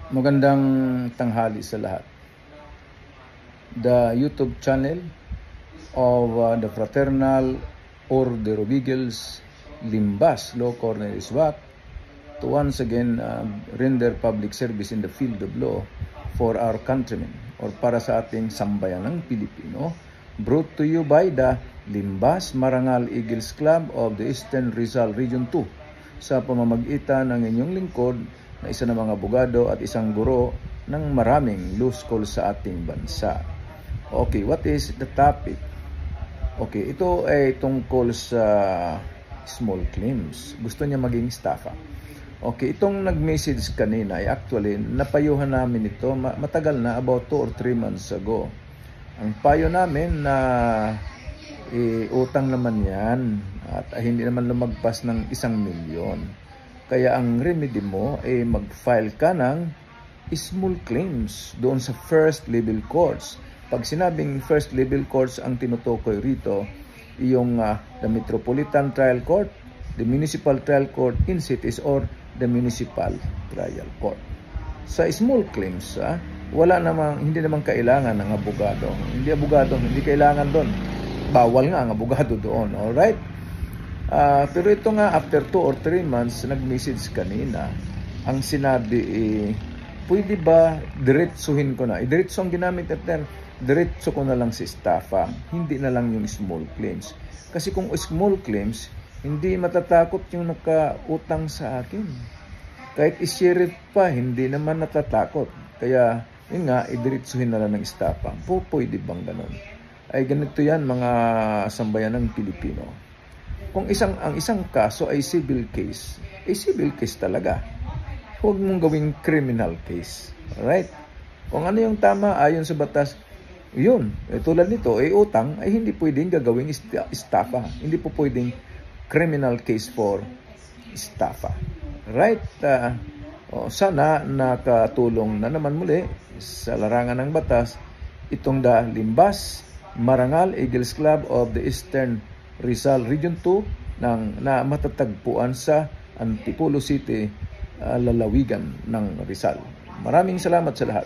Magandang tanghali sa lahat. The YouTube channel of the Fraternal Order of Eagles, Limbas Law Corner Iswak, to once again render public service in the field of law for our countrymen or para sa ating sambayanang Pilipino, brought to you by the Limbas Marangal Eagles Club of the Eastern Rizal Region 2 sa pamamagitan ng inyong lingkod na isa ng mga abogado at isang guro ng maraming law school sa ating bansa. Okay, what is the topic? Okay, ito ay tungkol sa small claims. Gusto niya maging staffa. Okay, itong nag-message kanina ay actually napayuhan namin ito matagal na, about 2 or 3 months ago. Ang payo namin na utang naman yan at hindi naman lumagpas ng 1 milyon. Kaya ang remedy mo ay mag-file ka ng small claims doon sa first level courts. Pag sinabing first level courts, ang tinutukoy rito, yung the Metropolitan Trial Court, the Municipal Trial Court in cities, or the Municipal Trial Court. Sa small claims, hindi naman kailangan ng abogado. Hindi kailangan doon. Bawal nga ang abogado doon, alright? Pero ito nga, after 2 or 3 months, nag-message kanina, ang sinabi pwede ba diretsuhin ko na? Diretso ang ginamit at diretso ko na lang si staffa, hindi na lang yung small claims. Kasi kung small claims, hindi matatakot yung nakautang sa akin. Kahit i-sheriff pa, hindi naman natatakot. Kaya, yun nga, idiretsuhin na lang ng staffa. Pwede bang ganun? Ay ganito yan, mga sambayanang Pilipino. Kung ang isang kaso ay civil case talaga. Huwag mong gawing criminal case. Alright? Kung ano yung tama ayon sa batas, yun. Tulad nito, utang, ay hindi pwedeng gagawing staffa. Hindi po pwedeng criminal case for staffa. Right? Sana nakatulong na naman muli sa larangan ng batas itong the Limbas Marangal Eagles Club of the Eastern Rizal Region 2 na matatagpuan sa Antipolo City, lalawigan ng Rizal. Maraming salamat sa lahat.